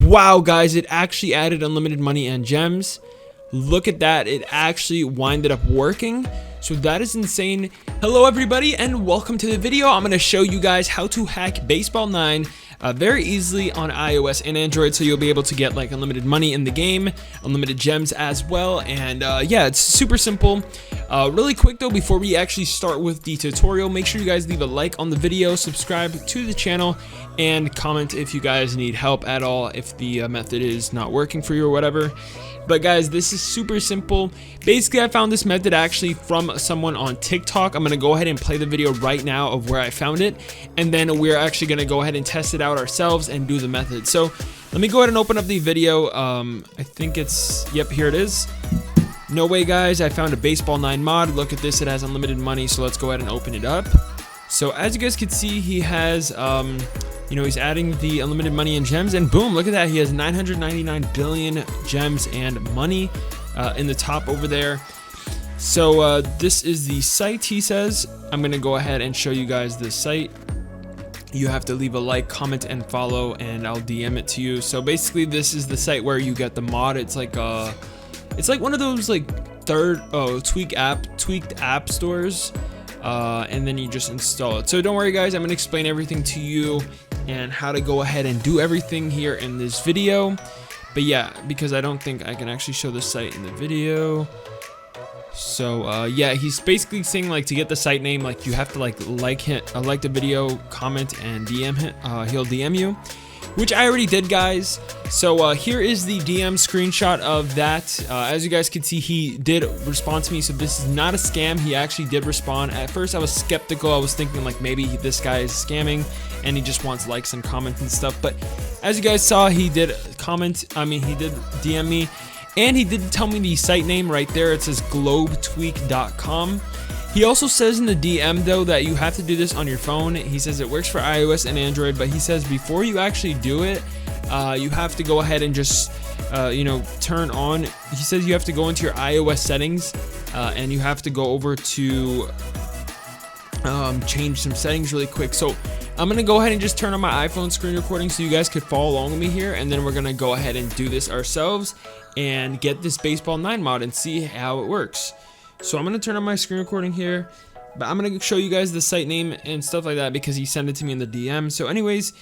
wow, guys, it actually added unlimited money and gems. Look at that, it actually winded up working. So that is insane. Hello everybody and welcome to the video. I'm going to show you guys how to hack Baseball 9 very easily on iOS and Android, so you'll be able to get like unlimited money in the game, unlimited gems as well. And yeah, it's super simple. Really quick though, before we actually start with the tutorial, make sure you guys leave a like on the video, subscribe to the channel, and comment if you guys need help at all, if the method is not working for you or whatever. But guys, this is super simple. Basically, I found this method actually from someone on TikTok. I'm gonna go ahead and play the video right now of where I found it, and then we're actually gonna go ahead and test it out ourselves and do the method. So let me go ahead and open up the video. I think it's, yep, here it is. No way, guys, I found a Baseball 9 mod. Look at this, it has unlimited money, so let's go ahead and open it up. So as you guys can see, he has you know, he's adding the unlimited money and gems, and boom, look at that, he has 999 billion gems and money in the top over there. So this is the site, he says. I'm gonna go ahead and show you guys this site. You have to leave a like, comment, and follow, and I'll DM it to you. So basically, this is the site where you get the mod. It's like one of those like tweaked app stores, and then you just install it. So don't worry, guys, I'm gonna explain everything to you and how to go ahead and do everything here in this video. But yeah, because I don't think I can actually show the site in the video. So yeah, he's basically saying like to get the site name, like you have to like the video, comment, and DM him. He'll DM you, which I already did, guys. So here is the DM screenshot of that. As you guys can see, he did respond to me, so this is not a scam. He actually did respond. At first I was skeptical. I was thinking like maybe this guy is scamming and he just wants likes and comments and stuff, but as you guys saw, he did comment. He did DM me, and he did tell me the site name right there. It says globetweak.com. He also says in the DM though that you have to do this on your phone. He says it works for iOS and Android, but he says before you actually do it, you have to go ahead and just you know, turn on. He says you have to go into your iOS settings, and you have to go over to change some settings really quick. So I'm gonna go ahead and just turn on my iPhone screen recording so you guys could follow along with me here, and then we're gonna go ahead and do this ourselves and get this Baseball 9 mod and see how it works. So I'm gonna turn on my screen recording here, but I'm gonna show you guys the site name and stuff like that because he sent it to me in the DM. So anyways,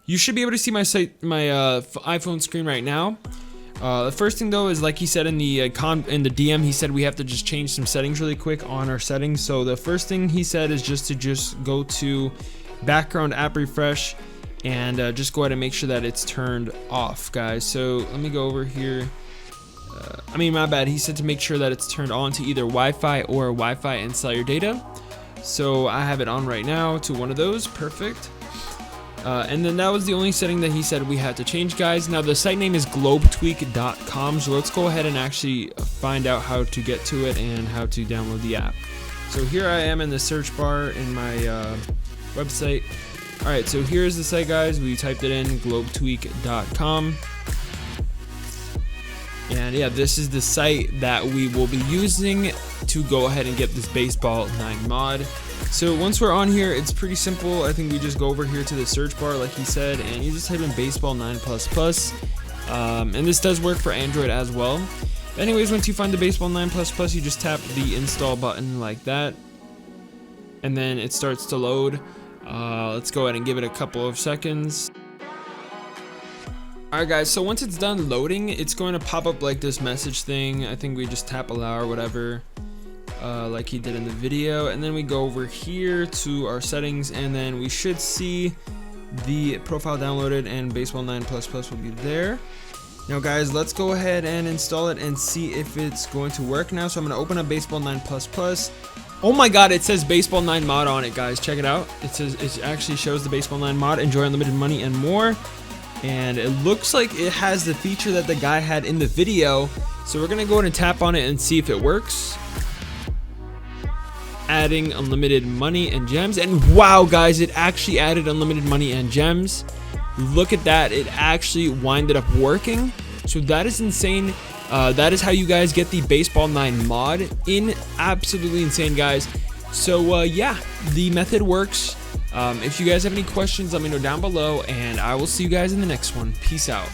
you should be able to see my iPhone screen right now. The first thing though is, like he said in the DM, he said we have to just change some settings really quick on our settings. So the first thing he said is just to go to background app refresh and just go ahead and make sure that it's turned off, guys. So let me go over here. My bad, he said to make sure that it's turned on to either Wi-Fi or Wi-Fi and cellular data. So I have it on right now to one of those. Perfect. And then that was the only setting that he said we had to change, guys. Now the site name is globetweak.com, so let's go ahead and actually find out how to get to it and how to download the app. So here I am in the search bar in my website. Alright, so here's the site, guys. We typed it in, globetweak.com. And yeah, this is the site that we will be using to go ahead and get this Baseball 9 mod. So once we're on here, it's pretty simple. I think we just go over here to the search bar like he said, and you just type in Baseball 9 ++. And this does work for Android as well. Anyways, once you find the Baseball 9 ++, you just tap the install button like that, and then it starts to load. Let's go ahead and give it a couple of seconds. Alright guys, so once it's done loading, it's going to pop up like this message thing. I think we just tap allow or whatever, like he did in the video, and then we go over here to our settings, and then we should see the profile downloaded and Baseball 9 ++ will be there. Now guys, let's go ahead and install it and see if it's going to work now. So I'm going to open up Baseball 9 ++. Oh my god, it says Baseball 9 mod on it, guys. Check it out. It says, it actually shows the Baseball 9 mod, enjoy unlimited money and more. And it looks like it has the feature that the guy had in the video. So we're gonna go ahead and tap on it and see if it works. Adding unlimited money and gems, and wow, guys, it actually added unlimited money and gems. Look at that, it actually winded up working. So that is insane. That is how you guys get the Baseball 9 mod in. Absolutely insane, guys. So yeah, the method works. If you guys have any questions, let me know down below, and I will see you guys in the next one. Peace out.